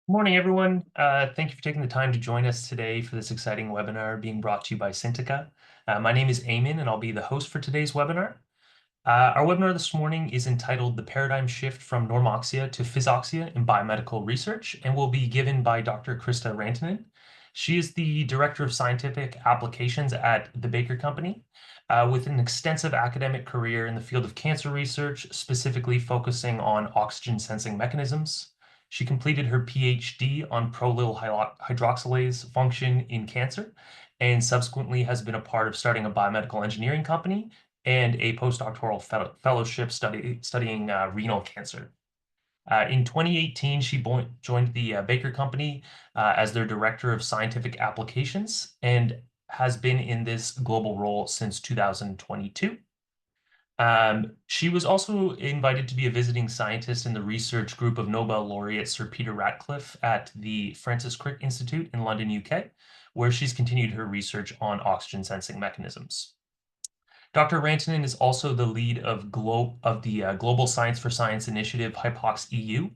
Morning, everyone. Thank you for taking the time to join us today for this exciting webinar being brought to you by Syntica. My name is Eamon, and I'll be the host for today's webinar. Our webinar this morning is entitled The Paradigm Shift from Normoxia to Physoxia in Biomedical Research, and will be given by Dr. Krista Rantanen. She is the Director of Scientific Applications at the Baker Company, with an extensive academic career in the field of cancer research, specifically focusing on oxygen sensing mechanisms. She completed her PhD on prolyl hydroxylase function in cancer, and subsequently has been a part of starting a biomedical engineering company and a postdoctoral fellowship studying renal cancer. In 2018, she joined the Baker Company as their Director of Scientific Applications and has been in this global role since 2022. She was also invited to be a visiting scientist in the research group of Nobel laureate Sir Peter Ratcliffe at the Francis Crick Institute in London, UK, where she's continued her research on oxygen sensing mechanisms. Dr. Rantanen is also the lead of the Global Science for Science Initiative HYPOX EU,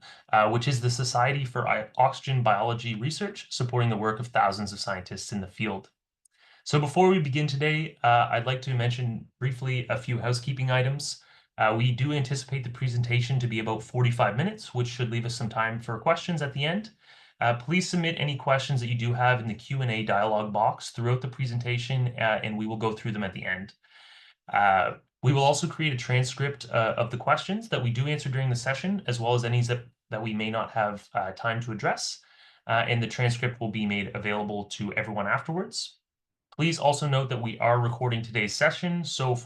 which is the Society for Oxygen Biology Research, supporting the work of thousands of scientists in the field. So before we begin today, I'd like to mention briefly a few housekeeping items. We do anticipate the presentation to be about 45 minutes, which should leave us some time for questions at the end. Please submit any questions that you do have in the Q&A dialog box throughout the presentation, and we will go through them at the end. We will also create a transcript of the questions that we do answer during the session, as well as any that we may not have time to address. And the transcript will be made available to everyone afterwards. Please also note that we are recording today's session, so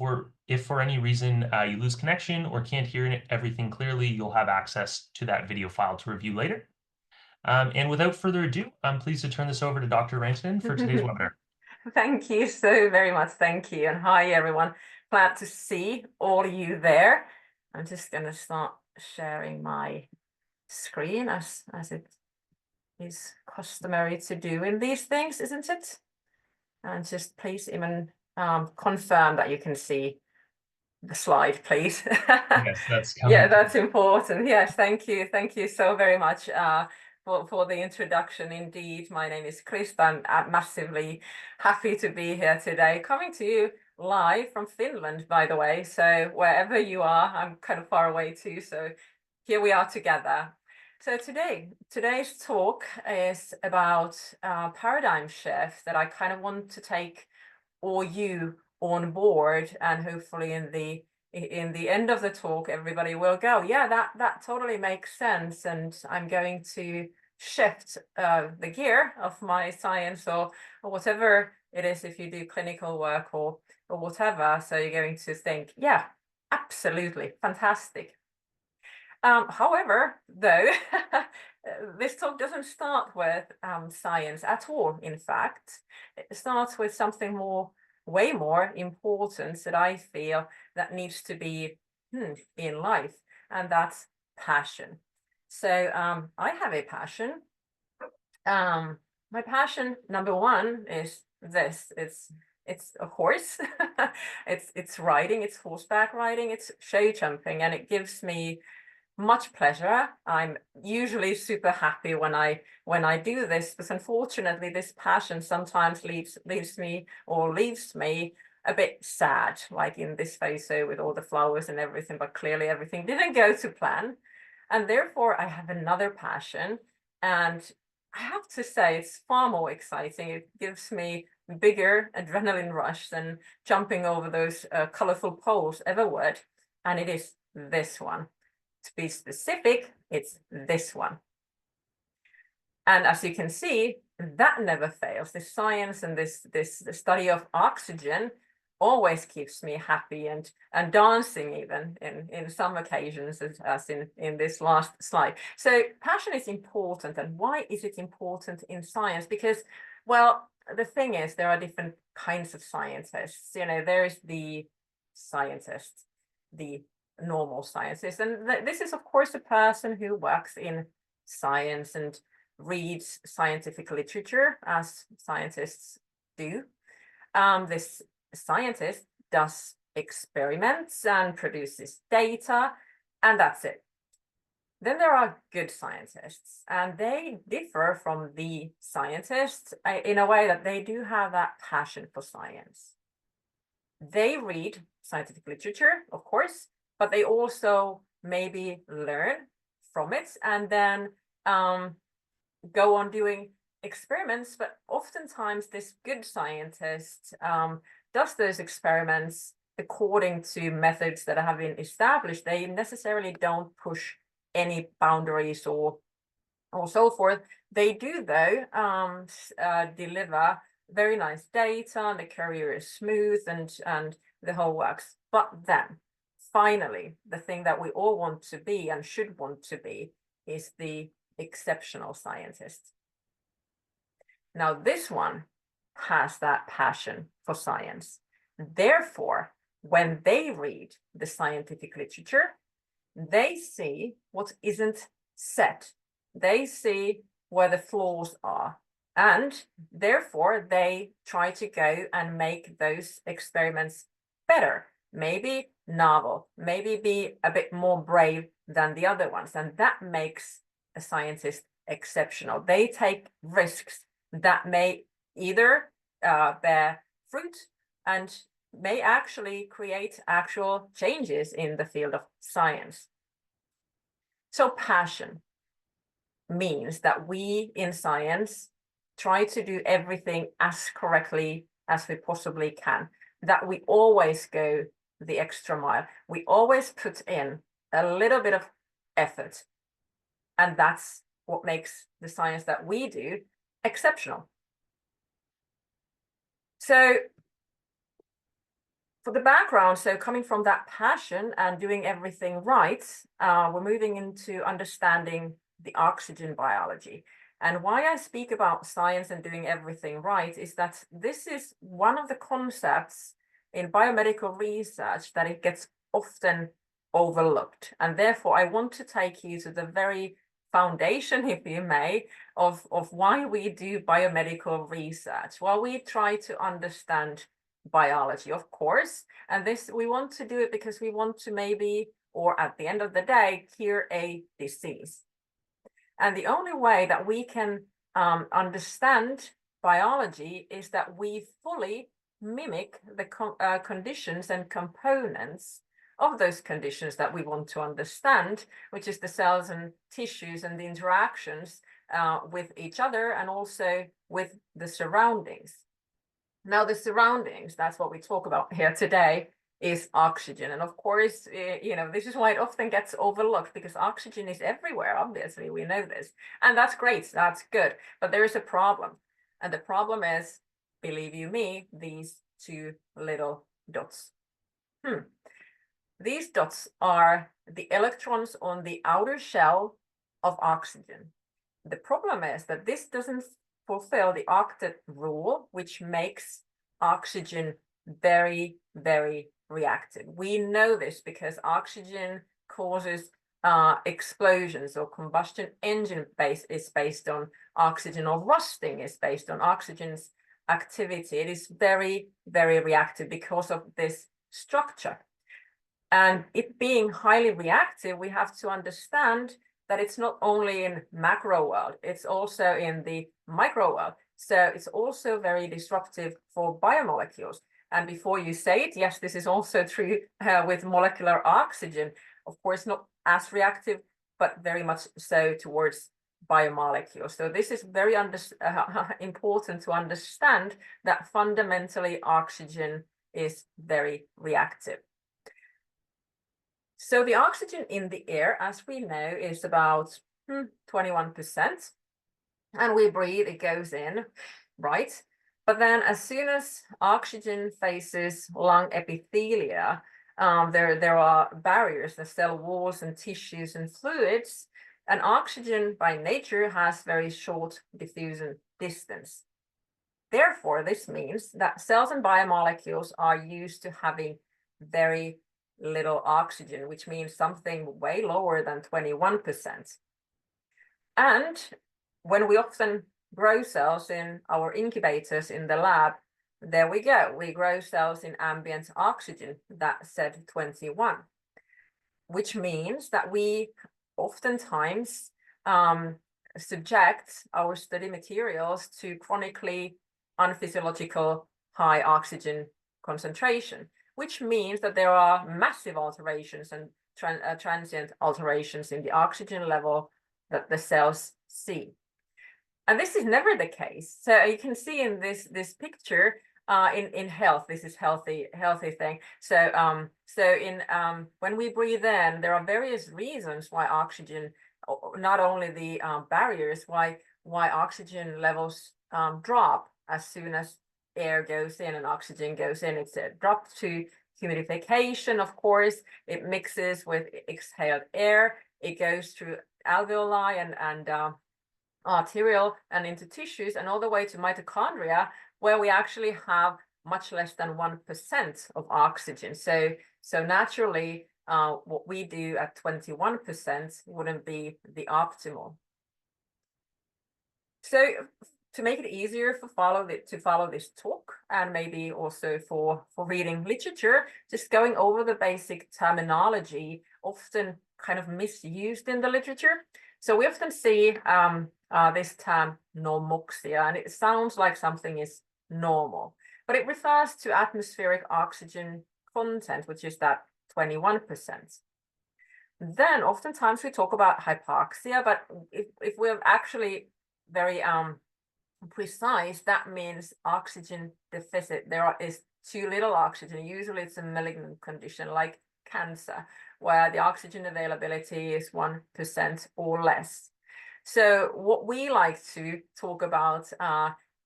if for any reason you lose connection or can't hear everything clearly, you'll have access to that video file to review later. And without further ado, I'm pleased to turn this over to Dr. Rantanen for today's webinar. Thank you so very much. Thank you. And hi, everyone. Glad to see all of you there. I'm just going to start sharing my screen as it is customary to do in these things, isn't it? And just please even confirm that you can see the slide, please. Yes, that's coming. Yeah, that's important. Yes, thank you. Thank you so very much for the introduction. Indeed, my name is Krista. I'm massively happy to be here today, coming to you live from Finland, by the way. So wherever you are, I'm kind of far away too. So here we are together. So today's talk is about paradigm shift that I kind of want to take all you on board, and hopefully in the end of the talk, everybody will go, yeah, that totally makes sense. And I'm going to shift the gear of my science or whatever it is, if you do clinical work or whatever. So you're going to think, yeah, absolutely fantastic. However, though, this talk doesn't start with science at all. In fact, it starts with something way more important that I feel that needs to be in life, and that's passion. So I have a passion. My passion number one is this. It's a horse. it's riding. It's horseback riding. It's show jumping, and it gives me much pleasure. I'm usually super happy when I do this, but unfortunately this passion sometimes leaves me a bit sad, like in this photo with all the flowers and everything, but clearly everything didn't go to plan. And therefore I have another passion, and I have to say it's far more exciting. It gives me bigger adrenaline rush than jumping over those colorful poles ever would, and it is this one. To be specific, it's this one. And as you can see, that never fails. This science and this study of oxygen always keeps me happy and dancing even in some occasions, as in this last slide. So passion is important. And why is it important in science? Because, well, the thing is, there are different kinds of scientists. You know, there is the scientist, the normal scientist, and this is of course a person who works in science and reads scientific literature, as scientists do. This scientist does experiments and produces data, and that's it. Then there are good scientists, and they differ from the scientists in a way that they do have that passion for science. They read scientific literature, of course, but they also maybe learn from it and then go on doing experiments. But oftentimes this good scientist does those experiments according to methods that have been established. They necessarily don't push any boundaries or so forth. They do, though, deliver very nice data, and the career is smooth and the whole works. But then, finally, the thing that we all want to be and should want to be is the exceptional scientist. Now, this one has that passion for science. Therefore, when they read the scientific literature, they see what isn't said. They see where the flaws are. And therefore, they try to go and make those experiments better, maybe novel, maybe be a bit more brave than the other ones. And that makes a scientist exceptional. They take risks that may either bear fruit and may actually create actual changes in the field of science. So passion means that we in science try to do everything as correctly as we possibly can, that we always go the extra mile. We always put in a little bit of effort. And that's what makes the science that we do exceptional. So for the background, so coming from that passion and doing everything right, we're moving into understanding the oxygen biology. And why I speak about science and doing everything right is that this is one of the concepts in biomedical research that it gets often overlooked. And therefore, I want to take you to the very foundation, if you may, of why we do biomedical research. Well, we try to understand biology, of course, and this we want to do it because we want to maybe, or at the end of the day, cure a disease. And the only way that we can understand biology is that we fully mimic the conditions and components of those conditions that we want to understand, which is the cells and tissues and the interactions with each other and also with the surroundings. Now, the surroundings, that's what we talk about here today, is oxygen. And of course, this is why it often gets overlooked, because oxygen is everywhere, obviously, we know this. And that's great, that's good. But there is a problem. And the problem is, believe you me, these two little dots. These dots are the electrons on the outer shell of oxygen. The problem is that this doesn't fulfill the octet rule, which makes oxygen very, very reactive. We know this because oxygen causes explosions, or combustion engine is based on oxygen, or rusting is based on oxygen's activity. It is very, very reactive because of this structure. And it being highly reactive, we have to understand that it's not only in macro world, it's also in the micro world. So it's also very disruptive for biomolecules. And before you say it, yes, this is also true with molecular oxygen. Of course, not as reactive, but very much so towards biomolecules. So this is very important to understand that fundamentally oxygen is very reactive. So the oxygen in the air, as we know, is about 21%. And we breathe, it goes in, right? But then as soon as oxygen faces lung epithelia, there are barriers, the cell walls and tissues and fluids, and oxygen by nature has very short diffusion distance. Therefore, this means that cells and biomolecules are used to having very little oxygen, which means something way lower than 21%. And when we often grow cells in our incubators in the lab, there we go. We grow cells in ambient oxygen, that said 21, which means that we oftentimes subject our study materials to chronically unphysiological high oxygen concentration, which means that there are massive alterations and transient alterations in the oxygen level that the cells see. And this is never the case. So you can see in this picture, in health, this is healthy thing. So when we breathe in, there are various reasons why oxygen, not only the barriers, why oxygen levels drop as soon as air goes in and oxygen goes in. It's a drop to humidification, of course. It mixes with exhaled air. It goes through alveoli and arterial and into tissues and all the way to mitochondria, where we actually have much less than 1% of oxygen. So naturally, what we do at 21% wouldn't be the optimal. So to make it easier to follow this talk, and maybe also for reading literature, just going over the basic terminology, often kind of misused in the literature. So we often see this term normoxia, and it sounds like something is normal, but it refers to atmospheric oxygen content, which is that 21%. Then oftentimes we talk about hypoxia, but if we're actually very precise, that means oxygen deficit. There is too little oxygen. Usually it's a malignant condition like cancer, where the oxygen availability is 1% or less. So what we like to talk about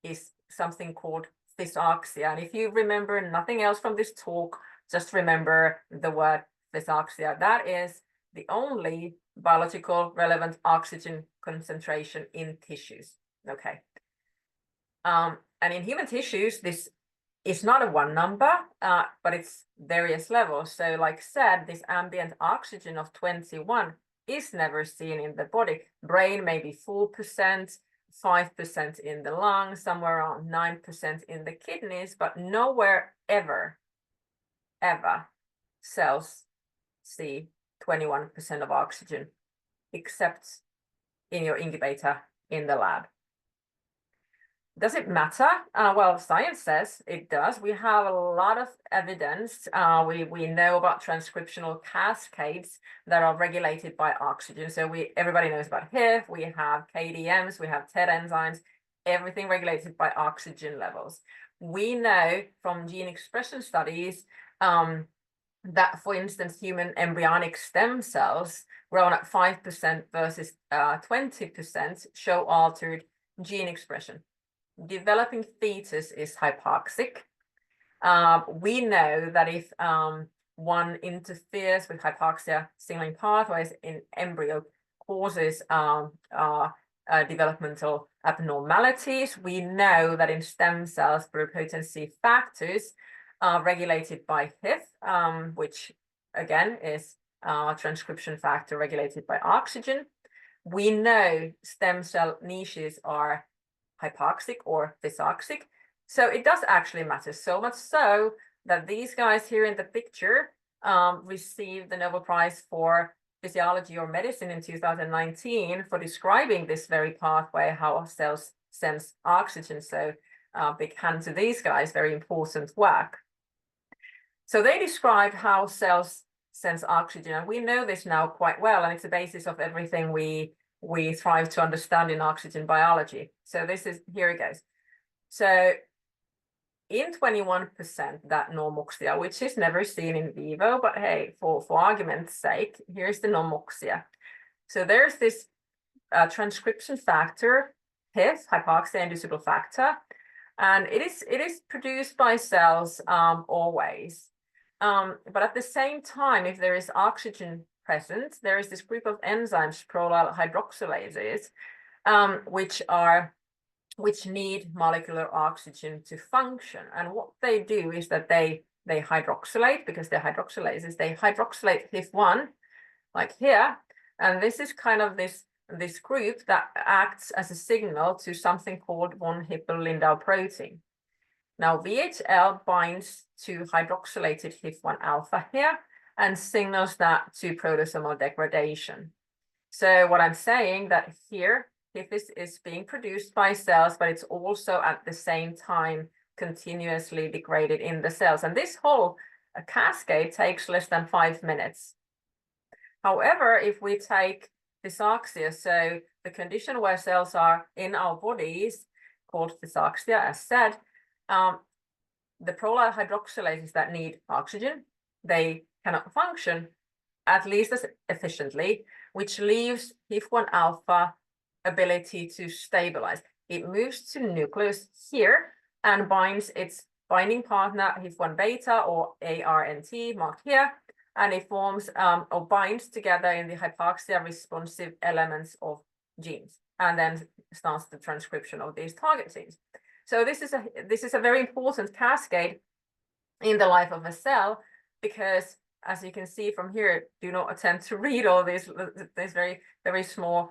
is something called Physoxia. And if you remember nothing else from this talk, just remember the word Physoxia. That is the only biological relevant oxygen concentration in tissues. Okay. And in human tissues, this is not a one number, but it's various levels. So like said, this ambient oxygen of 21 is never seen in the body. Brain maybe 4%, 5% in the lungs, somewhere around 9% in the kidneys, but nowhere ever cells see 21% of oxygen, except in your incubator in the lab. Does it matter? Well, science says it does. We have a lot of evidence. We know about transcriptional cascades that are regulated by oxygen. So everybody knows about HIF. We have KDMs. We have TED enzymes. Everything regulated by oxygen levels. We know from gene expression studies that, for instance, human embryonic stem cells grown at 5% versus 20% show altered gene expression. Developing fetus is hypoxic. We know that if one interferes with hypoxia signaling pathways in embryo, causes developmental abnormalities. We know that in stem cells, pluripotency factors are regulated by HIF, which again is a transcription factor regulated by oxygen. We know stem cell niches are hypoxic or physoxic. So it does actually matter, so much so that these guys here in the picture received the Nobel Prize for Physiology or Medicine in 2019 for describing this very pathway, how cells sense oxygen. So big hand to these guys, very important work. So they described how cells sense oxygen, and we know this now quite well, and it's the basis of everything we strive to understand in oxygen biology. So here it goes. So in 21%, that normoxia, which is never seen in vivo, but hey, for argument's sake, here's the normoxia. So there's this transcription factor, HIF, hypoxia-inducible factor, and it is produced by cells always. But at the same time, if there is oxygen present, there is this group of enzymes, prolyl hydroxylases, which need molecular oxygen to function. And what they do is that they hydroxylate, because they're hydroxylases, they hydroxylate HIF1, like here, and this is kind of this group that acts as a signal to something called von Hippel-Lindau protein. Now VHL binds to hydroxylated HIF1 alpha here and signals that to proteasomal degradation. So what I'm saying that here, HIFIS is being produced by cells, but it's also at the same time continuously degraded in the cells. And this whole cascade takes less than 5 minutes. However, if we take Physoxia, so the condition where cells are in our bodies called Physoxia, as said, the prolyl hydroxylases that need oxygen, they cannot function at least as efficiently, which leaves HIF1 alpha ability to stabilize. It moves to nucleus here and binds its binding partner HIF1 beta or ARNT marked here, and it forms or binds together in the hypoxia responsive elements of genes, and then starts the transcription of these target genes. So this is a very important cascade in the life of a cell, because as you can see from here, do not attempt to read all these very, very small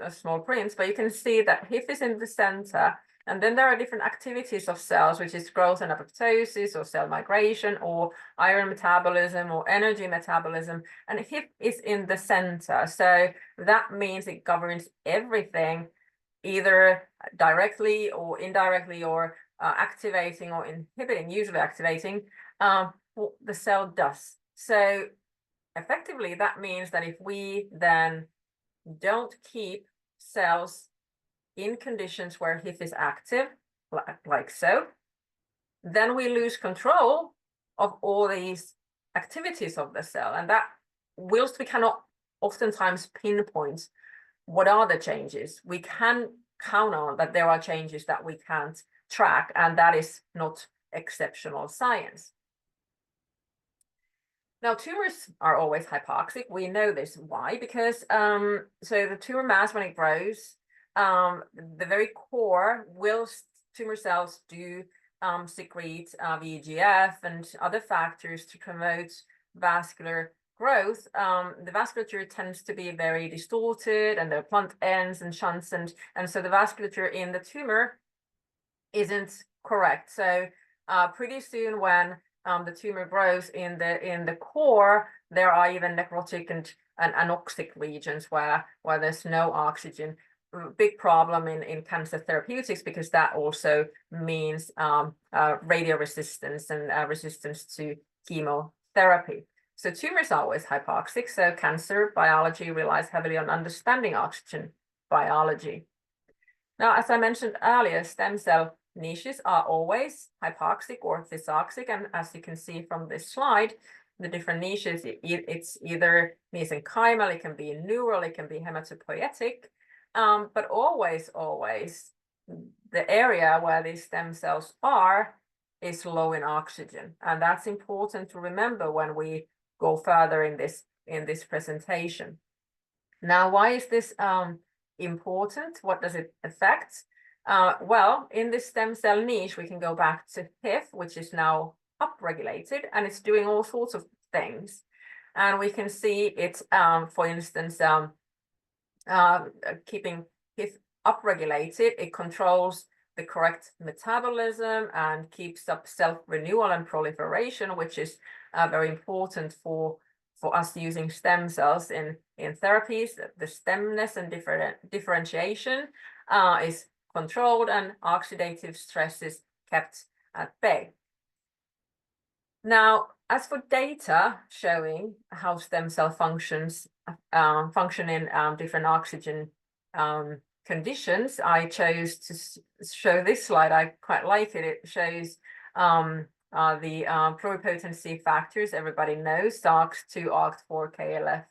small prints, but you can see that HIF is in the center, and then there are different activities of cells, which is growth and apoptosis, or cell migration, or iron metabolism, or energy metabolism, and HIF is in the center. So that means it governs everything, either directly or indirectly, or activating or inhibiting, usually activating, what the cell does. So effectively, that means that if we then don't keep cells in conditions where HIF is active, like so, then we lose control of all these activities of the cell. And that, whilst we cannot oftentimes pinpoint what are the changes, we can count on that there are changes that we can't track, and that is not exceptional science. Now, tumors are always hypoxic. We know this. Why? Because so the tumor mass, when it grows, the very core will, tumor cells do secrete VEGF and other factors to promote vascular growth. The vasculature tends to be very distorted, and there are blunt ends and shunts, and so the vasculature in the tumor isn't correct. So pretty soon, when the tumor grows in the core, there are even necrotic and anoxic regions where there's no oxygen. Big problem in cancer therapeutics, because that also means radio resistance and resistance to chemotherapy. So tumors are always hypoxic. So cancer biology relies heavily on understanding oxygen biology. Now, as I mentioned earlier, stem cell niches are always hypoxic or physoxic, and as you can see from this slide, the different niches, it's either mesenchymal, it can be neural, it can be hematopoietic, but always the area where these stem cells are is low in oxygen, and that's important to remember when we go further in this presentation. Now, why is this important? What does it affect? Well, in this stem cell niche, we can go back to HIF, which is now upregulated, and it's doing all sorts of things. And we can see it's, for instance, keeping HIF upregulated. It controls the correct metabolism and keeps up self-renewal and proliferation, which is very important for us using stem cells in therapies. The stemness and differentiation is controlled, and oxidative stress is kept at bay. Now, as for data showing how stem cell functions function in different oxygen conditions, I chose to show this slide. I quite like it. It shows the pluripotency factors everybody knows, SOX2, OCT4, KLF,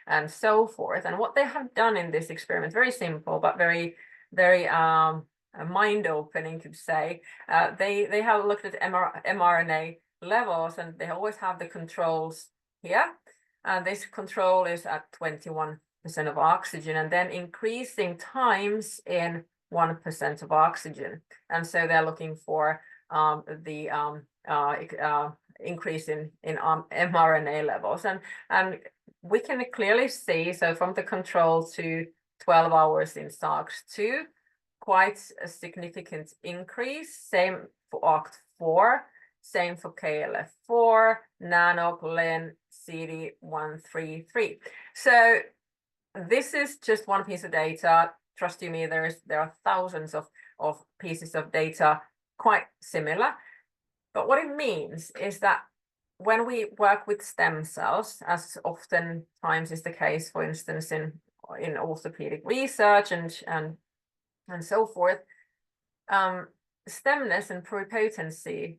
and so forth. And what they have done in this experiment, very simple, but very mind-opening, to say. They have looked at mRNA levels, and they always have the controls here. And this control is at 21% of oxygen, and then increasing times in 1% of oxygen. And so they're looking for the increase in mRNA levels. And we can clearly see, so from the control to 12 hours in SOX2, quite a significant increase. Same for OCT4, same for KLF4, NANOC, LIN, CD133. So this is just one piece of data. Trust you me, there are thousands of pieces of data quite similar. But what it means is that when we work with stem cells, as oftentimes is the case, for instance, in orthopedic research and so forth, stemness and pluripotency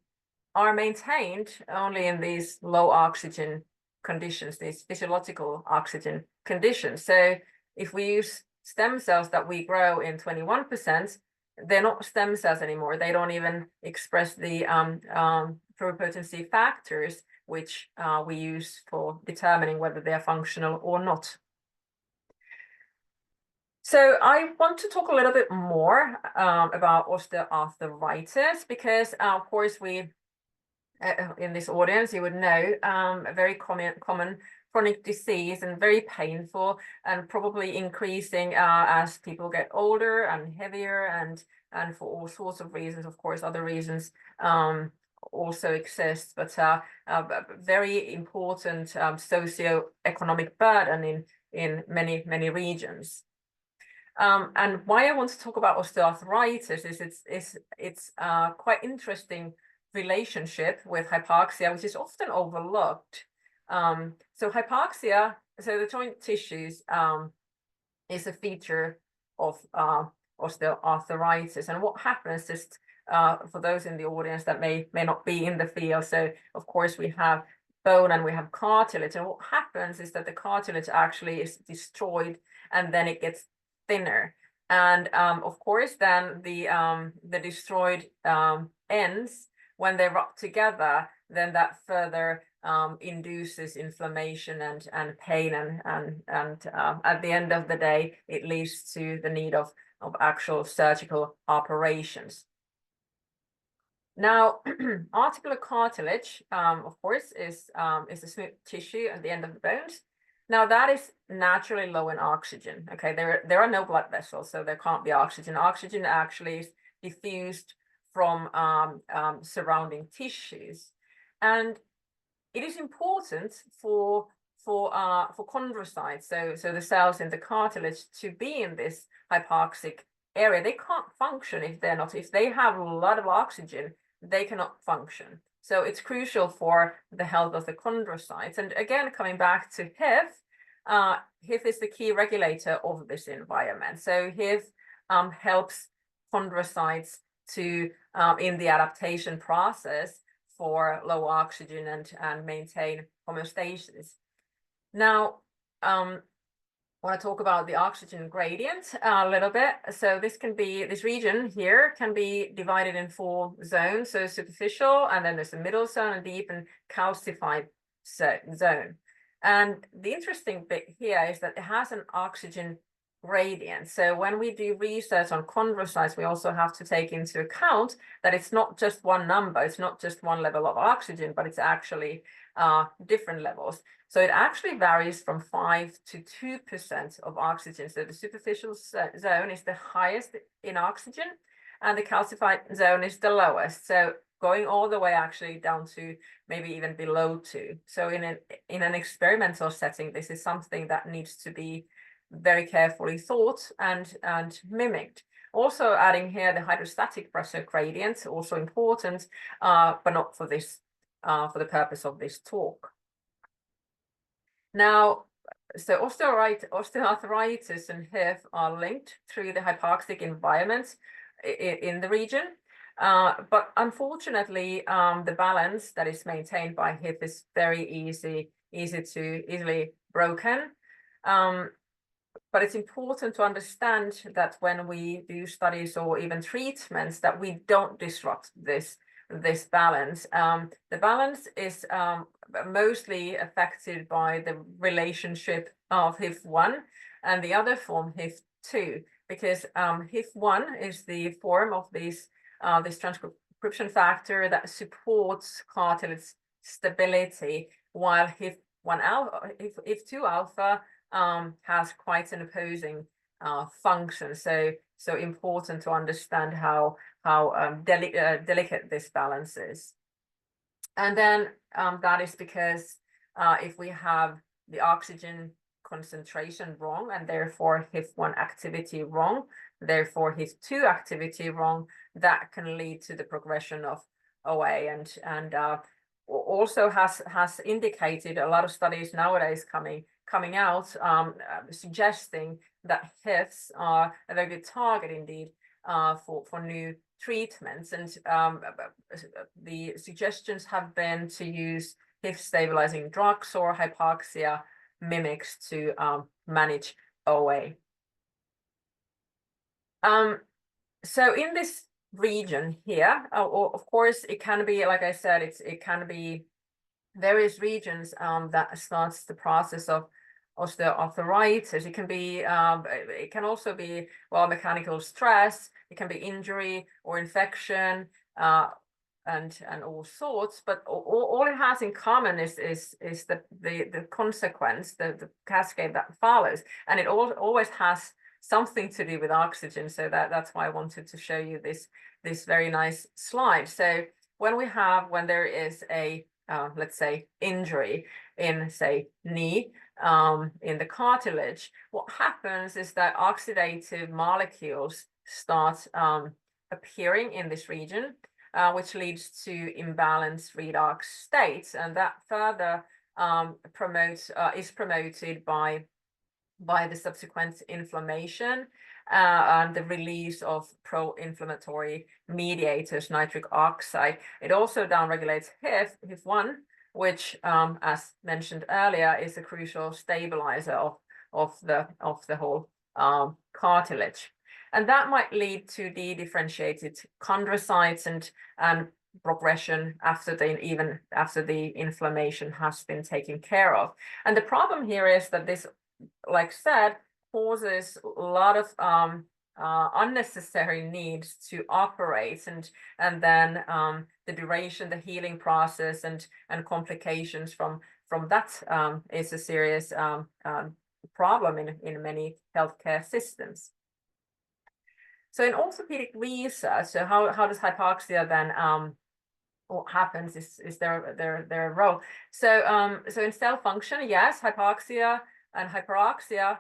are maintained only in these low oxygen conditions, these physiological oxygen conditions. So if we use stem cells that we grow in 21%, they're not stem cells anymore. They don't even express the pluripotency factors, which we use for determining whether they are functional or not. So I want to talk a little bit more about osteoarthritis, because of course we in this audience you would know a very common chronic disease, and very painful, and probably increasing as people get older and heavier, and for all sorts of reasons. Of course, other reasons also exist, but a very important socio-economic burden in many regions. And why I want to talk about osteoarthritis is it's quite interesting relationship with hypoxia, which is often overlooked. So hypoxia, so the joint tissues is a feature of osteoarthritis. And what happens is, for those in the audience that may not be in the field, so of course we have bone and we have cartilage, and what happens is that the cartilage actually is destroyed, and then it gets thinner. And of course, then the destroyed ends, when they rub together, then that further induces inflammation and pain, and at the end of the day, it leads to the need of actual surgical operations. Now, articular cartilage, of course, is the smooth tissue at the end of the bones. Now that is naturally low in oxygen. Okay, there are no blood vessels, so there can't be oxygen. Oxygen actually is diffused from surrounding tissues, and it is important for chondrocytes, so the cells in the cartilage, to be in this hypoxic area. They can't function if they're not. If they have a lot of oxygen, they cannot function. So it's crucial for the health of the chondrocytes. And again, coming back to HIF, HIF is the key regulator of this environment. So HIF helps chondrocytes to in the adaptation process for low oxygen and maintain homeostasis. Now, I want to talk about the oxygen gradient a little bit. So this region here can be divided in 4 zones. So superficial, and then there's a middle zone, and deep and calcified zone. And the interesting bit here is that it has an oxygen gradient. So when we do research on chondrocytes, we also have to take into account that it's not just one number, it's not just one level of oxygen, but it's actually different levels. So it actually varies from 5 to 2% of oxygen. So the superficial zone is the highest in oxygen, and the calcified zone is the lowest. So going all the way actually down to maybe even below 2. So in an experimental setting, this is something that needs to be very carefully thought and mimicked. Also adding here the hydrostatic pressure gradient, also important, but not for this, for the purpose of this talk. Now, so osteoarthritis and HIF are linked through the hypoxic environment in the region. But unfortunately, the balance that is maintained by HIF is very easily broken. But it's important to understand that when we do studies or even treatments, that we don't disrupt this balance. The balance is mostly affected by the relationship of HIF1 and the other form HIF2, because HIF1 is the form of this transcription factor that supports cartilage stability, while HIF2 alpha has quite an opposing function. So important to understand how delicate this balance is. And then that is because if we have the oxygen concentration wrong, and therefore HIF1 activity wrong, therefore HIF2 activity wrong, that can lead to the progression of OA, and also has indicated a lot of studies nowadays coming out suggesting that HIFs are a very good target indeed for new treatments, and the suggestions have been to use HIF stabilizing drugs or hypoxia mimics to manage OA. So in this region here, of course, it can be, like I said, it can be various regions that starts the process of osteoarthritis. It can be, it can also be, well, mechanical stress. It can be injury or infection, and all sorts. But all it has in common is the consequence, the cascade that follows, and it always has something to do with oxygen. So that's why I wanted to show you this very nice slide. So when there is a let's say injury in, say, knee, in the cartilage, what happens is that oxidative molecules start appearing in this region, which leads to imbalanced redox states, and that further is promoted by the subsequent inflammation and the release of pro-inflammatory mediators, nitric oxide. It also downregulates HIF1, which, as mentioned earlier, is a crucial stabilizer of the whole cartilage. And that might lead to de-differentiated chondrocytes and progression even after the inflammation has been taken care of. And the problem here is that this, like said, causes a lot of unnecessary needs to operate, and then the duration, the healing process, and complications from that is a serious problem in many healthcare systems. So in orthopedic research, so how does hypoxia then what happens? Is there a role? So in cell function, yes, hypoxia and hyperoxia,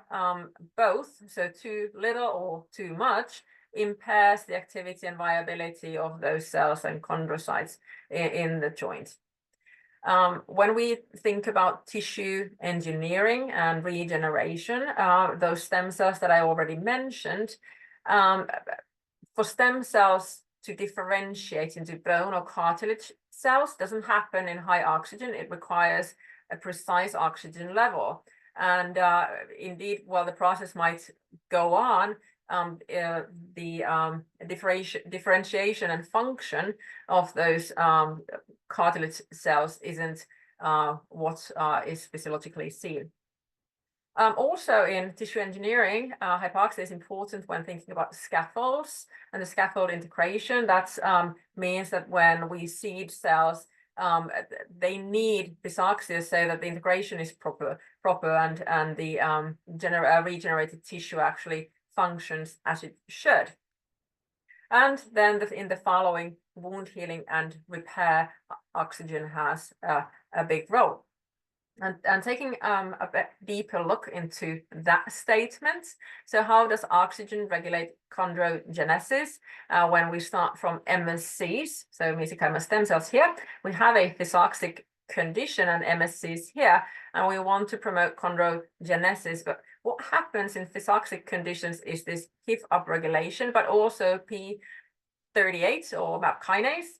both, so too little or too much, impairs the activity and viability of those cells and chondrocytes in the joint. When we think about tissue engineering and regeneration, those stem cells that I already mentioned, for stem cells to differentiate into bone or cartilage cells doesn't happen in high oxygen. It requires a precise oxygen level. And indeed, while the process might go on, the differentiation and function of those cartilage cells isn't what is physiologically seen. Also in tissue engineering, hypoxia is important when thinking about scaffolds and the scaffold integration. That means that when we seed cells, they need Physoxia so that the integration is proper and the regenerated tissue actually functions as it should. And then in the following, wound healing and repair, oxygen has a big role. And taking a bit deeper look into that statement. So how does oxygen regulate chondrogenesis? When we start from MSCs, so mesenchymal stem cells here, we have a physoxic condition and MSCs here, and we want to promote chondrogenesis. But what happens in physoxic conditions is this HIF upregulation, but also P38 or MAP kinase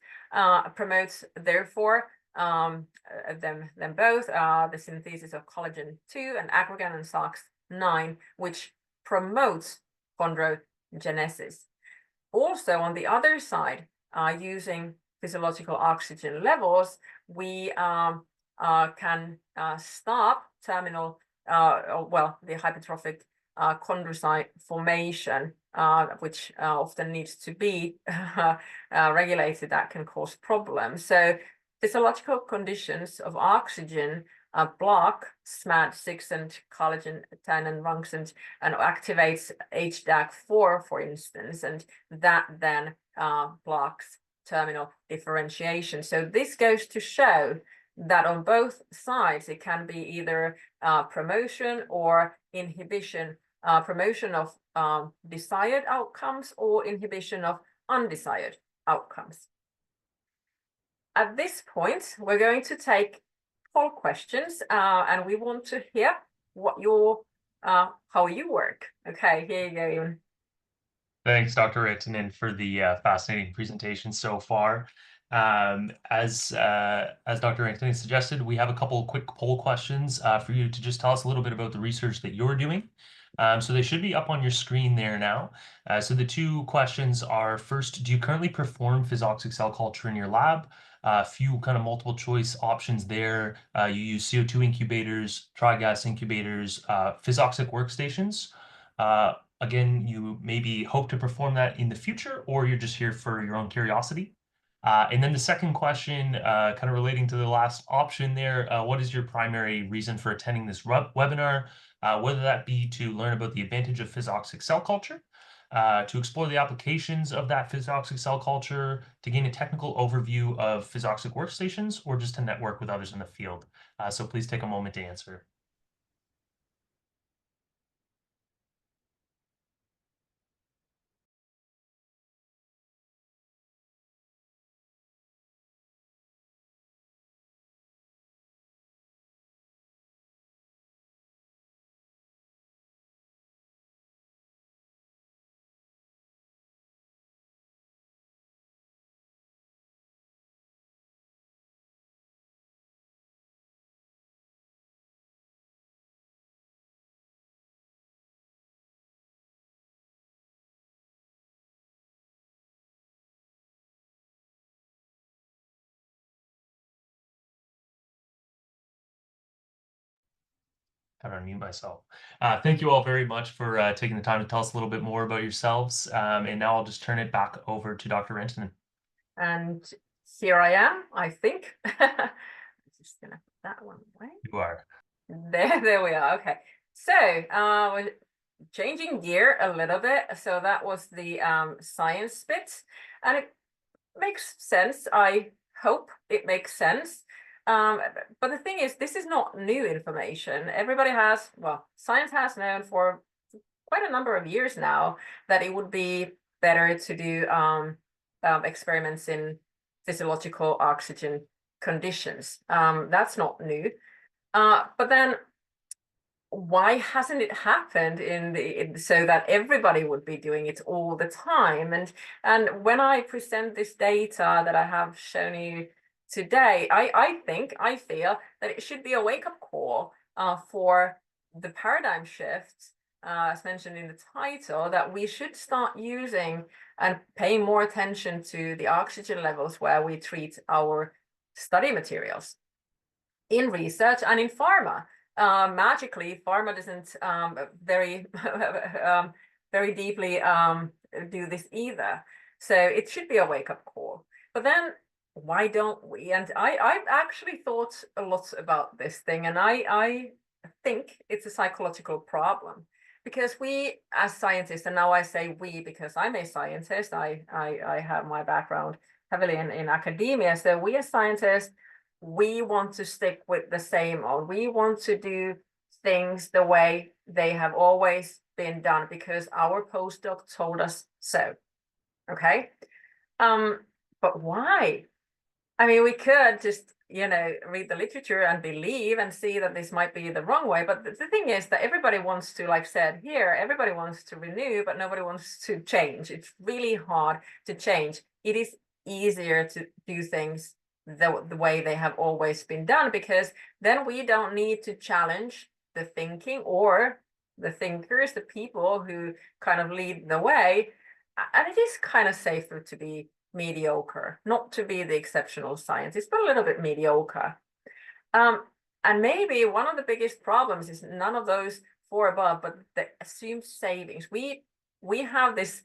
promotes, therefore, them both, the synthesis of collagen 2 and aggregan and SOX9, which promotes chondrogenesis. Also, on the other side, using physiological oxygen levels, we can stop terminal, the hypertrophic chondrocyte formation, which often needs to be regulated. That can cause problems. So physiological conditions of oxygen block SMAD6 and collagen 10 and RUNX and activates HDAC4, for instance, and that then blocks terminal differentiation. So this goes to show that on both sides, it can be either promotion or inhibition, promotion of desired outcomes or inhibition of undesired outcomes. At this point, we're going to take poll questions, and we want to hear what your how you work. Okay, here you go, Ewan. Thanks, Dr. Rittinen, for the fascinating presentation so far. As Dr. Rittinen suggested, we have a couple of quick poll questions for you to just tell us a little bit about the research that you're doing. So they should be up on your screen there now. So the two questions are, first, do you currently perform physoxic cell culture in your lab? A few kind of multiple choice options there. You use CO2 incubators, dry gas incubators, physoxic workstations. Again, you maybe hope to perform that in the future, or you're just here for your own curiosity. And then the second question, kind of relating to the last option there, what is your primary reason for attending this webinar? Whether that be to learn about the advantage of physoxic cell culture, to explore the applications of that physoxic cell culture, to gain a technical overview of physoxic workstations, or just to network with others in the field. So please take a moment to answer. Kind of unmute myself. Thank you all very much for taking the time to tell us a little bit more about yourselves. And now I'll just turn it back over to Dr. Rittinen. And here I am, I think. I'm just gonna put that one away. You are. There we are. Okay. So we're changing gear a little bit. So that was the science bit, and it makes sense. I hope it makes sense. But the thing is, this is not new information. Everybody has, well, science has known for quite a number of years now that it would be better to do experiments in physiological oxygen conditions. That's not new. But then why hasn't it happened so that everybody would be doing it all the time? And when I present this data that I have shown you today, I feel that it should be a wake-up call for the paradigm shift, as mentioned in the title, that we should start using and paying more attention to the oxygen levels where we treat our study materials in research and in pharma. Magically, pharma doesn't very very deeply do this either. So it should be a wake-up call. But then why don't we? And I've actually thought a lot about this thing, and I think it's a psychological problem. Because we as scientists, and now I say we because I'm a scientist, I have my background heavily in academia. So we as scientists, we want to stick with the same old. We want to do things the way they have always been done because our postdoc told us so. Okay. But why? I mean, we could just, read the literature and believe and see that this might be the wrong way. But the thing is that everybody wants to, like said here, everybody wants to renew, but nobody wants to change. It's really hard to change. It is easier to do things the way they have always been done, because then we don't need to challenge the thinking or the thinkers, the people who kind of lead the way. And it is kind of safer to be mediocre, not to be the exceptional scientist, but a little bit mediocre. And maybe one of the biggest problems is none of those four above, but the assumed savings. We have this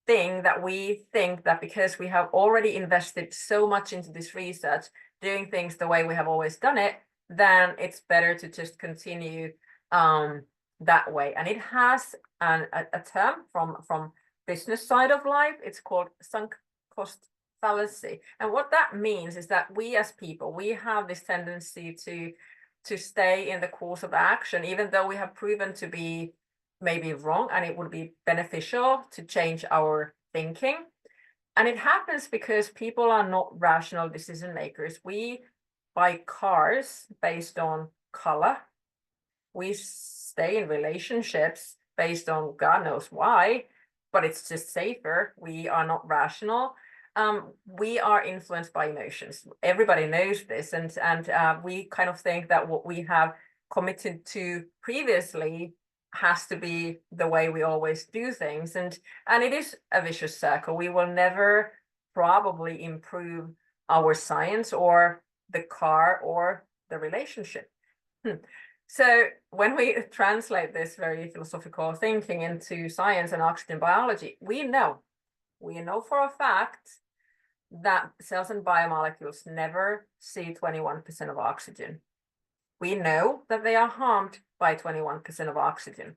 thing that we think that because we have already invested so much into this research, doing things the way we have always done it, then it's better to just continue that way. And it has a term from business side of life. It's called sunk cost fallacy. And what that means is that we as people, we have this tendency to stay in the course of action, even though we have proven to be maybe wrong, and it would be beneficial to change our thinking. And it happens because people are not rational decision makers. We buy cars based on color. We stay in relationships based on God knows why, but it's just safer. We are not rational. We are influenced by emotions. Everybody knows this, and we kind of think that what we have committed to previously has to be the way we always do things, and it is a vicious circle. We will never probably improve our science or the car or the relationship. So when we translate this very philosophical thinking into science and oxygen biology, we know for a fact that cells and biomolecules never see 21% of oxygen. We know that they are harmed by 21% of oxygen.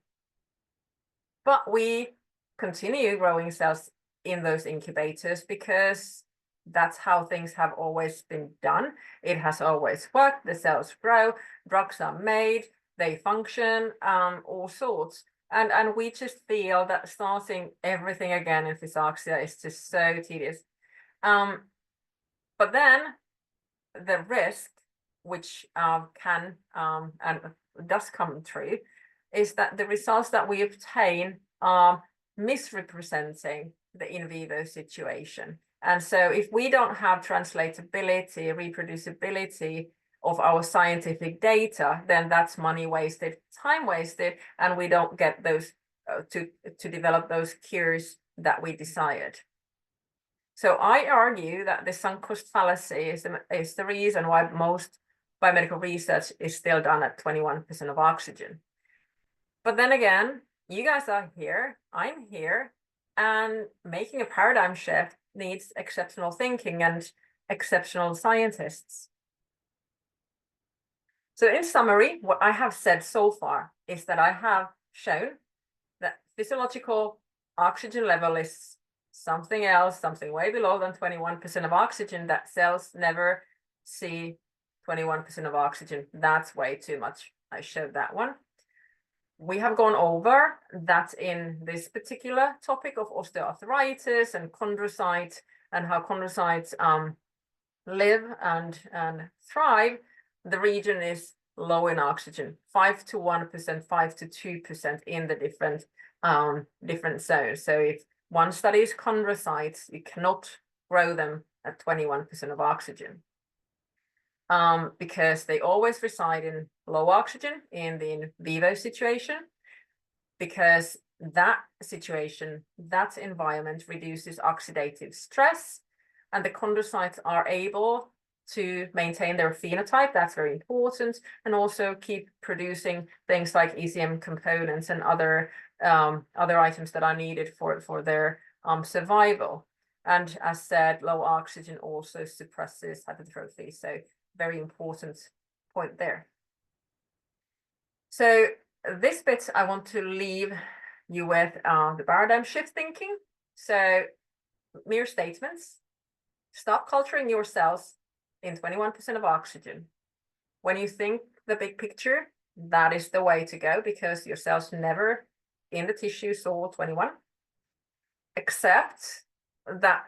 But we continue growing cells in those incubators because that's how things have always been done. It has always worked. The cells grow, drugs are made, they function, all sorts. And we just feel that starting everything again in Physoxia is just so tedious. But then the risk, which can and does come true, is that the results that we obtain are misrepresenting the in vivo situation. And so if we don't have translatability, reproducibility of our scientific data, then that's money wasted, time wasted, and we don't get those to develop those cures that we desired. So I argue that the sunk cost fallacy is the reason why most biomedical research is still done at 21% of oxygen. But then again, you guys are here, I'm here, and making a paradigm shift needs exceptional thinking and exceptional scientists. So in summary, what I have said so far is that I have shown that physiological oxygen level is something else, something way below than 21% of oxygen, that cells never see 21% of oxygen. That's way too much. I showed that one. We have gone over that in this particular topic of osteoarthritis and chondrocytes and how chondrocytes live and thrive. The region is low in oxygen, 5 to 1%, 5 to 2% in the different zones. So if one studies chondrocytes, you cannot grow them at 21% of oxygen. Because they always reside in low oxygen in the in vivo situation, because that situation, that environment reduces oxidative stress, and the chondrocytes are able to maintain their phenotype. That's very important, and also keep producing things like ECM components and other items that are needed for their survival. And as said, low oxygen also suppresses hypertrophy. So very important point there. So this bit I want to leave you with the paradigm shift thinking. So mere statements. Stop culturing your cells in 21% of oxygen. When you think the big picture, that is the way to go, because your cells never in the tissue saw 21. Except that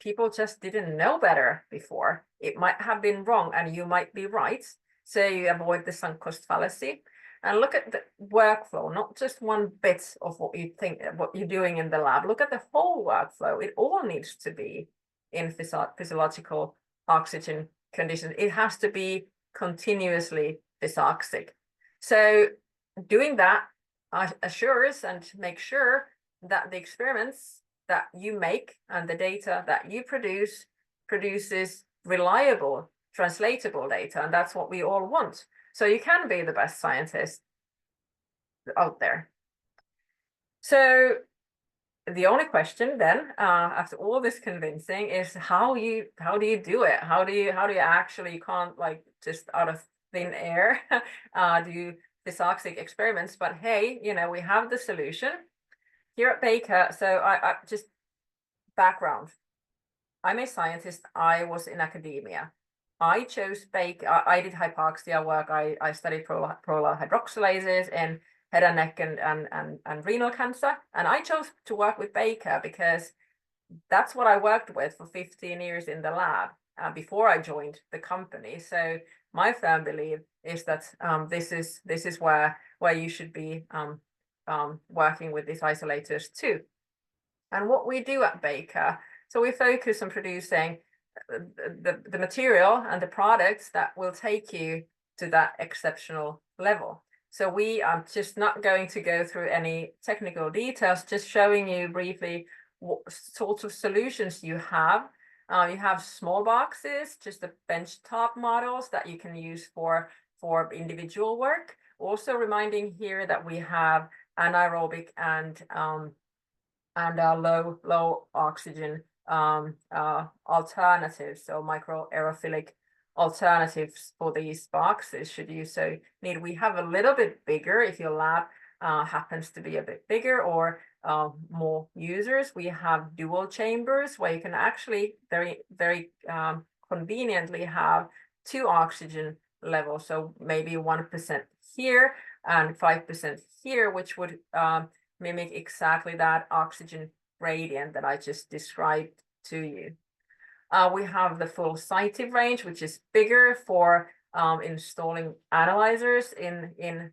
people just didn't know better before. It might have been wrong and you might be right. So you avoid the sunk cost fallacy and look at the workflow, not just one bit of what you think, what you're doing in the lab. Look at the whole workflow. It all needs to be in physiological oxygen conditions. It has to be continuously physoxic. So doing that assures and make sure that the experiments that you make and the data that you produces reliable, translatable data. And that's what we all want. So you can be the best scientist out there. So the only question then, after all this convincing, is how do you do it? How do you actually, you can't like just out of thin air do physoxic experiments? But hey, you know, we have the solution here at Baker. So I just background. I'm a scientist. I was in academia. I chose I did hypoxia work. I studied prolyl hydroxylases in head and neck and renal cancer. And I chose to work with Baker because that's what I worked with for 15 years in the lab before I joined the company. So my firm belief is that this is where you should be working with these isolators too. And what we do at Baker, so we focus on producing the material and the products that will take you to that exceptional level. So we are just not going to go through any technical details, just showing you briefly what sorts of solutions you have. You have small boxes, just the benchtop models that you can use for individual work. Also reminding here that we have anaerobic and low oxygen alternatives, so microaerophilic alternatives for these boxes should you so need. We have a little bit bigger if your lab happens to be a bit bigger or more users. We have dual chambers where you can actually very conveniently have 2 oxygen levels, so maybe 1% here and 5% here, which would mimic exactly that oxygen gradient that I just described to you. We have the full Cytive range, which is bigger for installing analyzers inside,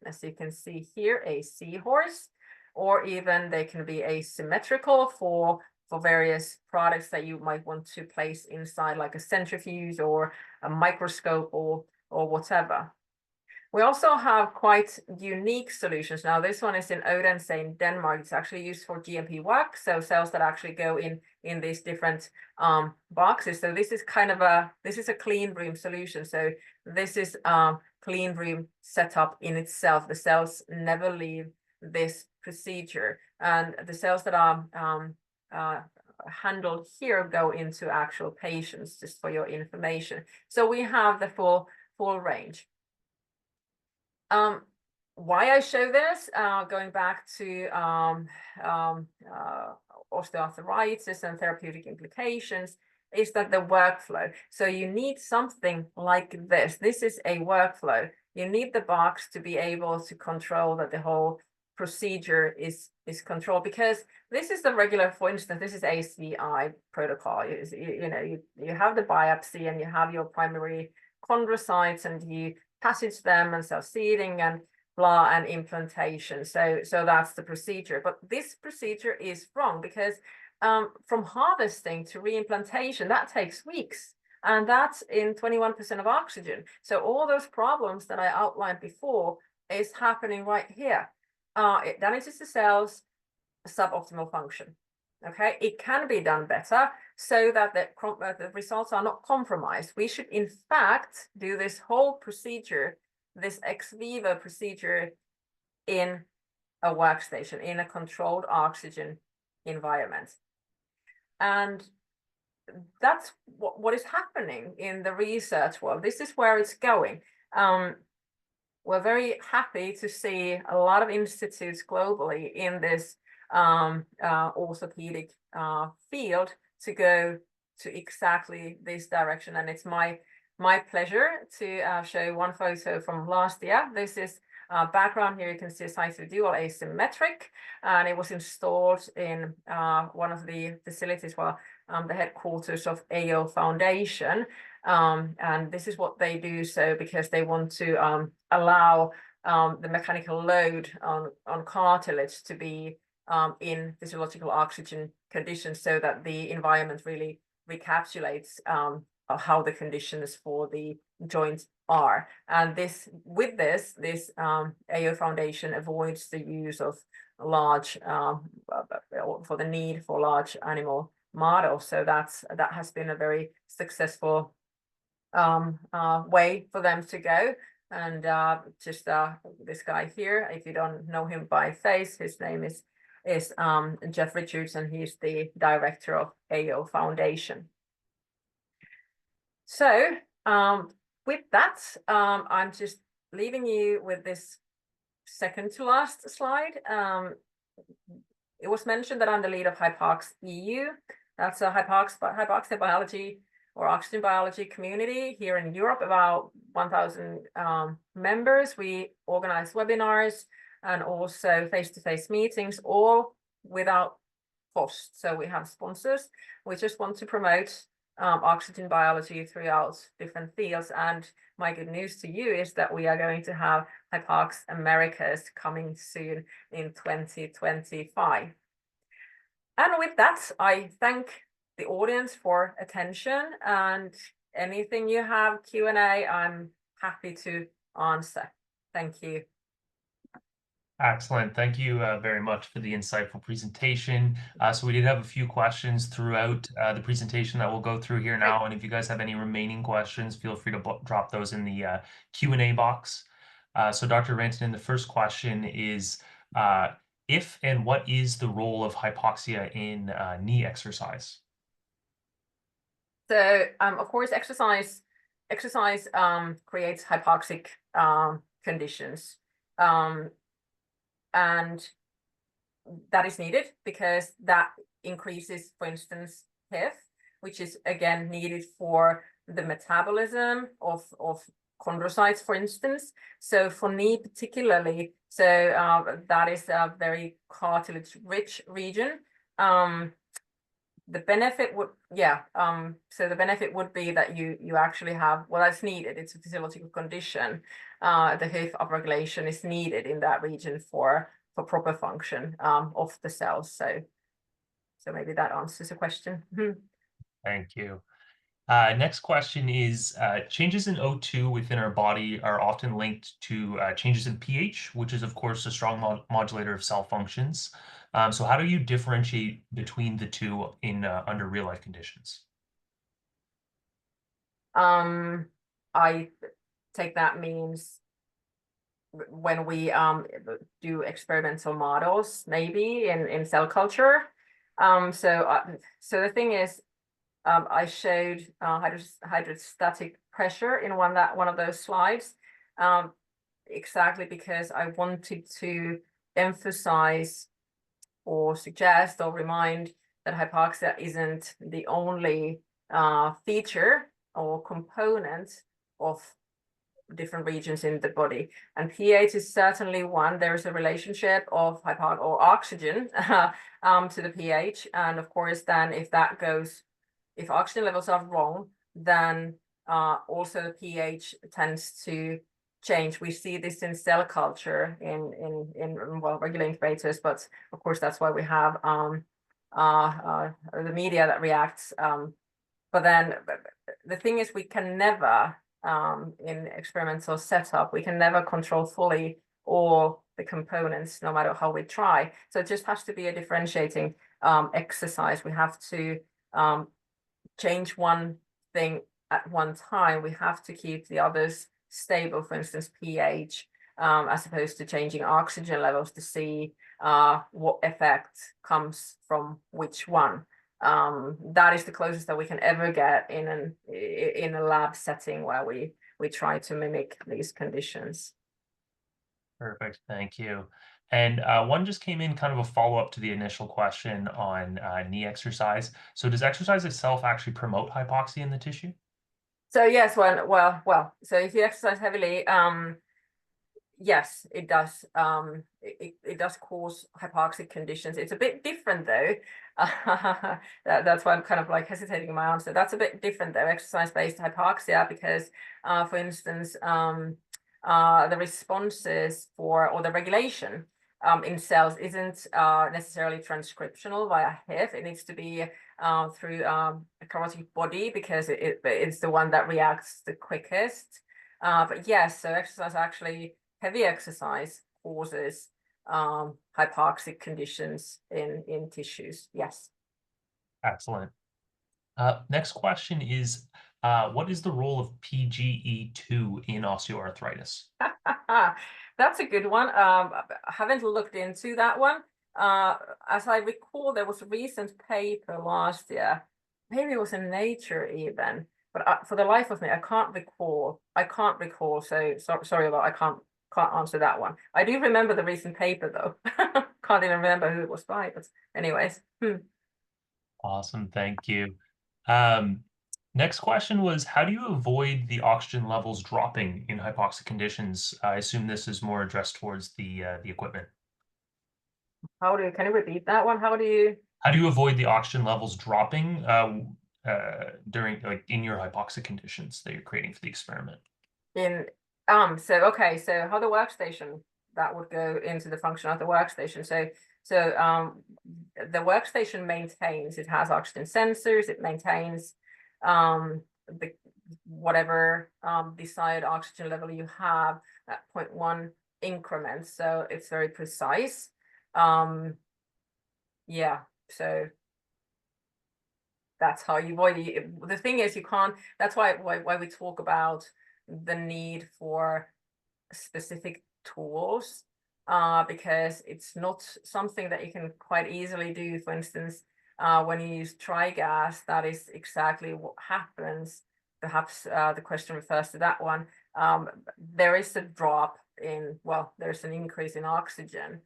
as you can see here, a seahorse, or even they can be asymmetrical for various products that you might want to place inside, like a centrifuge or a microscope or whatever. We also have quite unique solutions. Now, this one is in Odense in Denmark. It's actually used for GMP work, so cells that actually go in these different boxes. So this is kind of a clean room solution. So this is clean room setup in itself. The cells never leave this procedure, and the cells that are handled here go into actual patients, just for your information. So we have the full range. Why I show this, going back to osteoarthritis and therapeutic implications, is that the workflow. So you need something like this. This is a workflow. You need the box to be able to control that the whole procedure is controlled, because this is the regular, for instance, this is ACI protocol. You have the biopsy and you have your primary chondrocytes and you passage them and cell seeding and blah and implantation. So that's the procedure. But this procedure is wrong because from harvesting to reimplantation, that takes weeks. And that's in 21% of oxygen. So all those problems that I outlined before is happening right here. It damages the cells, suboptimal function. Okay, it can be done better so that the results are not compromised. We should, in fact, do this whole procedure, this ex vivo procedure, in a workstation, in a controlled oxygen environment. And that's what is happening in the research world. This is where it's going. We're very happy to see a lot of institutes globally in this orthopedic field to go to exactly this direction. And it's my pleasure to show one photo from last year. This is background here. You can see a Cytive dual asymmetric, and it was installed in one of the facilities, the headquarters of AO Foundation. And this is what they do, so because they want to allow the mechanical load on cartilage to be in physiological oxygen conditions, so that the environment really recapitulates how the conditions for the joints are. And with this AO Foundation avoids the use of large for the need for large animal models. So that has been a very successful way for them to go. And just this guy here, if you don't know him by face, his name is Jeff Richards, and he's the director of AO Foundation. So with that, I'm just leaving you with this second to last slide. It was mentioned that I'm the lead of Hypox EU. That's a hypoxia biology or oxygen biology community here in Europe, about 1,000 members. We organize webinars and also face-to-face meetings, all without cost. So we have sponsors. We just want to promote oxygen biology throughout different fields. And my good news to you is that we are going to have Hypox Americas coming soon in 2025. And with that, I thank the audience for attention, and anything you have Q&A, I'm happy to answer. Thank you. Excellent. Thank you very much for the insightful presentation. So we did have a few questions throughout the presentation that we'll go through here now. And if you guys have any remaining questions, feel free to drop those in the Q&A box. So Dr. Rantanen, the first question is, if and what is the role of hypoxia in knee exercise? So, of course, exercise creates hypoxic conditions. And that is needed because that increases, for instance, HIF, which is again needed for the metabolism of chondrocytes, for instance. So for knee particularly, so that is a very cartilage-rich region. The benefit would, so the benefit would be that you actually have, well, that's needed. It's a physiological condition. The HIF upregulation is needed in that region for proper function of the cells. So maybe that answers the question. Thank you. Next question is, changes in O2 within our body are often linked to changes in pH, which is, of course, a strong modulator of cell functions. So how do you differentiate between the two in under real-life conditions? I take that means when we do experimental models, maybe in cell culture. So the thing is, I showed hydrostatic pressure in one of those slides, exactly because I wanted to emphasize or suggest or remind that hypoxia isn't the only feature or component of different regions in the body, and pH is certainly one. There's a relationship of or oxygen to the pH, and of course, then if oxygen levels are wrong, then also the pH tends to change. We see this in cell culture in regular incubators, but of course that's why we have the media that reacts. But then the thing is, we can never in experimental setup, we can never control fully all the components, no matter how we try. So it just has to be a differentiating exercise. We have to change one thing at one time. We have to keep the others stable, for instance, pH, as opposed to changing oxygen levels to see what effect comes from which one. That is the closest that we can ever get in a lab setting where we try to mimic these conditions. Perfect, thank you. And one just came in, kind of a follow-up to the initial question on knee exercise. So does exercise itself actually promote hypoxia in the tissue? So yes, well, so if you exercise heavily, yes, it does. It does cause hypoxic conditions. It's a bit different though. That's why I'm kind of like hesitating in my answer. That's a bit different though, exercise-based hypoxia, because for instance, the responses or the regulation in cells isn't necessarily transcriptional via HIF. It needs to be through a carotid body, because it's the one that reacts the quickest. But yes, so exercise actually, heavy exercise causes hypoxic conditions in tissues. Yes. Excellent. Next question is, what is the role of PGE2 in osteoarthritis? That's a good one. I haven't looked into that one. As I recall, there was a recent paper last year. Maybe it was in Nature even, but for the life of me, I can't recall. So sorry about. I can't answer that one. I do remember the recent paper though. Can't even remember who it was by. But anyways. Awesome, thank you. Um, Next question was, how do you avoid the oxygen levels dropping in hypoxic conditions? I assume this is more addressed towards the equipment. Can you repeat that one? How do you How do you avoid the oxygen levels dropping during like in your hypoxic conditions that you're creating for the experiment? in so how the workstation that would go into the function of the workstation. So the workstation maintains, it has oxygen sensors, it maintains the whatever desired oxygen level you have at 0.1 increments. So it's very precise. Yeah, so that's how you avoid it. The thing is, you can't, that's why we talk about the need for specific tools, because it's not something that you can quite easily do. For instance, when you use tri-gas, that is exactly what happens. Perhaps the question refers to that one. There is a drop in, well, there's an increase in oxygen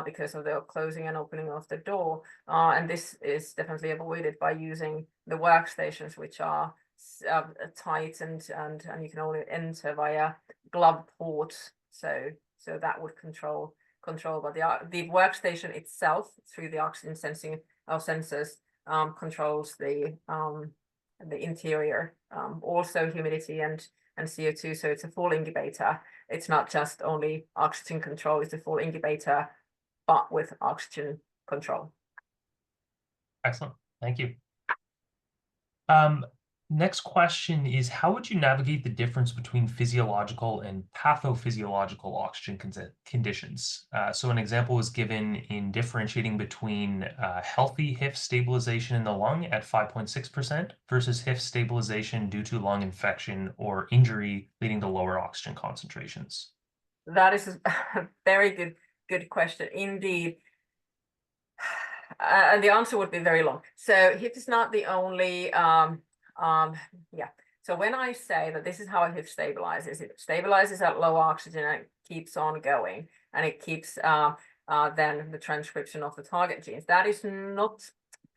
because of the closing and opening of the door. And this is definitely avoided by using the workstations, which are tight and you can only enter via glove ports. So that would control, but the workstation itself through the oxygen sensing sensors controls the interior, also humidity and CO2. So it's a full incubator. It's not just only oxygen control, it's a full incubator, but with oxygen control. Excellent. Thank you. Um, Next question is, how would you navigate the difference between physiological and pathophysiological oxygen conditions? So an example was given in differentiating between healthy HIF stabilization in the lung at 5.6% versus HIF stabilization due to lung infection or injury leading to lower oxygen concentrations. That is a very good question indeed. And the answer would be very long. So HIF is not the only, yeah. So when I say that this is how a HIF stabilizes, it stabilizes at low oxygen and it keeps on going, and it keeps then the transcription of the target genes. That is not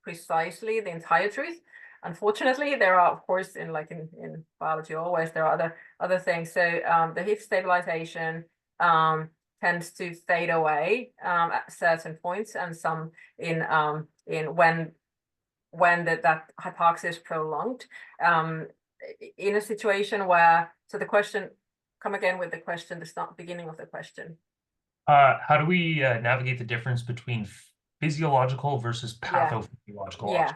precisely the entire truth. Unfortunately, there are, of course, in biology always there are other things. So the HIF stabilization tends to fade away at certain points, and some in when that hypoxia is prolonged. In a situation where, so the question, come again with the question, the start beginning of the question. How do we navigate the difference between physiological versus Yeah, pathophysiological yeah.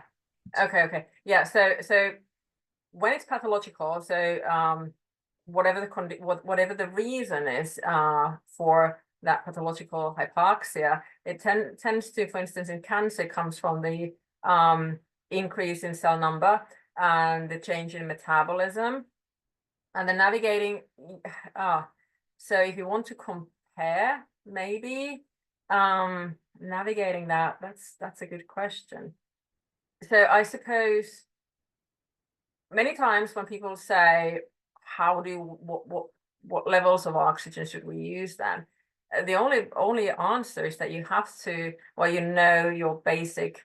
oxygen? Okay. Yeah. So when it's pathological, so whatever the reason is for that pathological hypoxia, it tends to, for instance, in cancer, comes from the increase in cell number and the change in metabolism and the navigating. So if you want to compare, maybe navigating that's a good question. So I suppose many times when people say, what levels of oxygen should we use then? The only answer is that you have to, well, you know your basic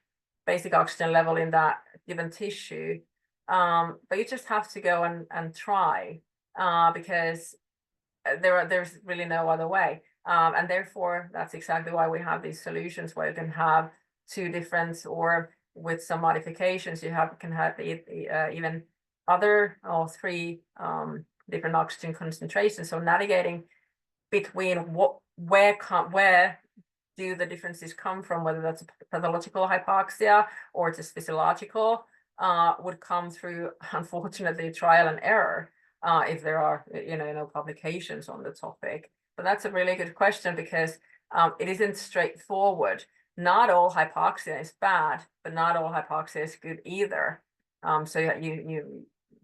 oxygen level in that given tissue, but you just have to go and try, because there's really no other way, and therefore that's exactly why we have these solutions where you can have two different, or with some modifications you can have even other or three different oxygen concentrations. So navigating between where do the differences come from, whether that's a pathological hypoxia or it's physiological, would come through, unfortunately, trial and error, if there are no publications on the topic. But that's a really good question, because it isn't straightforward. Not all hypoxia is bad, but not all hypoxia is good either. So yeah,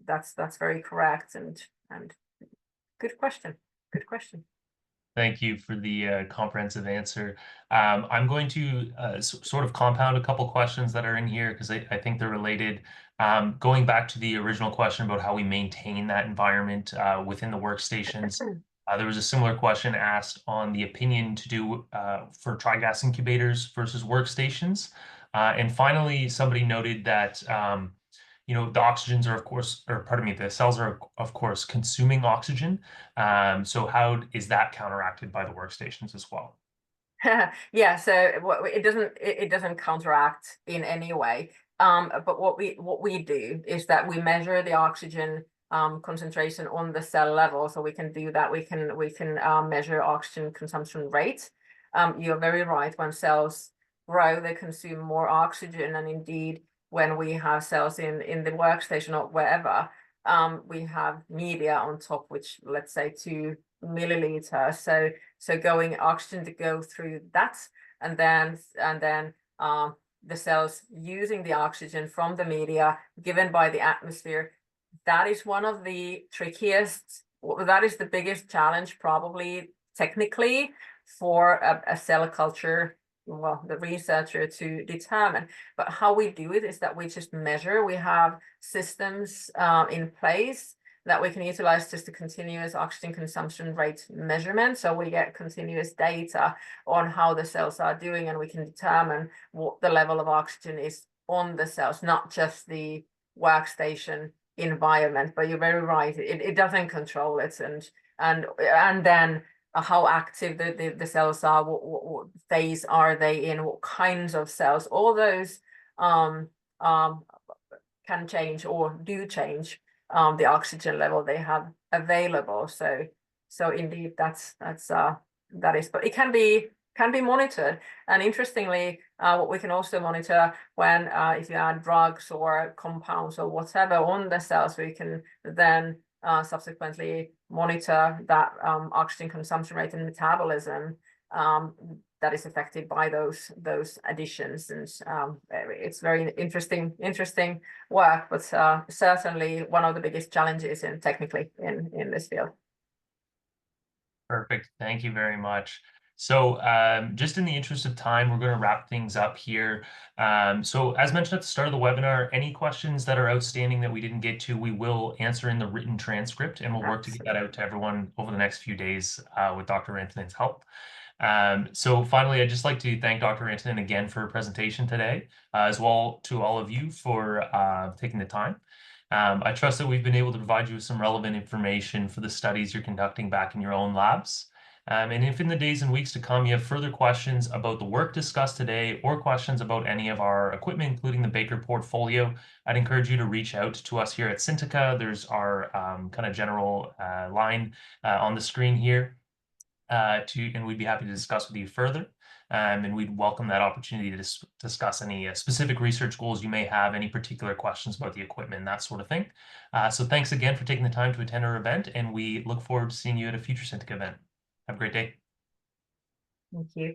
that's very correct, and good question. Good question. Thank you for the comprehensive answer. I'm going to sort of compound a couple questions that are in here because I think they're related. Going back to the original question about how we maintain that environment within the workstations, there was a similar question asked on the opinion to do for tri-gas incubators versus workstations. And finally, somebody noted that the oxygens are, of course, or pardon me, the cells are, of course, consuming oxygen. So how is that counteracted by the workstations as well? Yeah, so it doesn't counteract in any way. But what we do is that we measure the oxygen concentration on the cell level, so we can do that. We can measure oxygen consumption rate. You're very right. When cells grow, they consume more oxygen, and indeed, when we have cells in the workstation or wherever, we have media on top, which let's say 2 milliliters. So going oxygen to go through that, and then the cells using the oxygen from the media given by the atmosphere. That is one of the trickiest, that is the biggest challenge probably technically for a cell culture, well, the researcher to determine. But how we do it is that we just measure. We have systems in place that we can utilize just a continuous oxygen consumption rate measurement. So we get continuous data on how the cells are doing, and we can determine what the level of oxygen is on the cells, not just the workstation environment. But you're very right, it doesn't control it, and then how active the cells are, what phase are they in, what kinds of cells, all those can change or do change the oxygen level they have available. So indeed, that is, but it can be monitored. And interestingly, what we can also monitor when if you add drugs or compounds or whatever on the cells, we can then subsequently monitor that oxygen consumption rate and metabolism that is affected by those additions. And it's very interesting work, but certainly one of the biggest challenges technically in this field. Perfect. Thank you very much. So just in the interest of time, we're going to wrap things up here. So as mentioned at the start of the webinar, any questions that are outstanding that we didn't get to, we will answer in the written transcript, and we'll work to get that out to everyone over the next few days with Dr. Rantanen's help. So finally, I'd just like to thank Dr. Rantanen again for her presentation today, as well to all of you for taking the time. I trust that we've been able to provide you with some relevant information for the studies you're conducting back in your own labs. And if in the days and weeks to come you have further questions about the work discussed today or questions about any of our equipment, including the Baker portfolio, I'd encourage you to reach out to us here at Syntica. There's our kind of general line on the screen here. And we'd be happy to discuss with you further. And we'd welcome that opportunity to discuss any specific research goals you may have, any particular questions about the equipment, that sort of thing. So thanks again for taking the time to attend our event, and we look forward to seeing you at a future Syntica event. Have a great day. Thank you.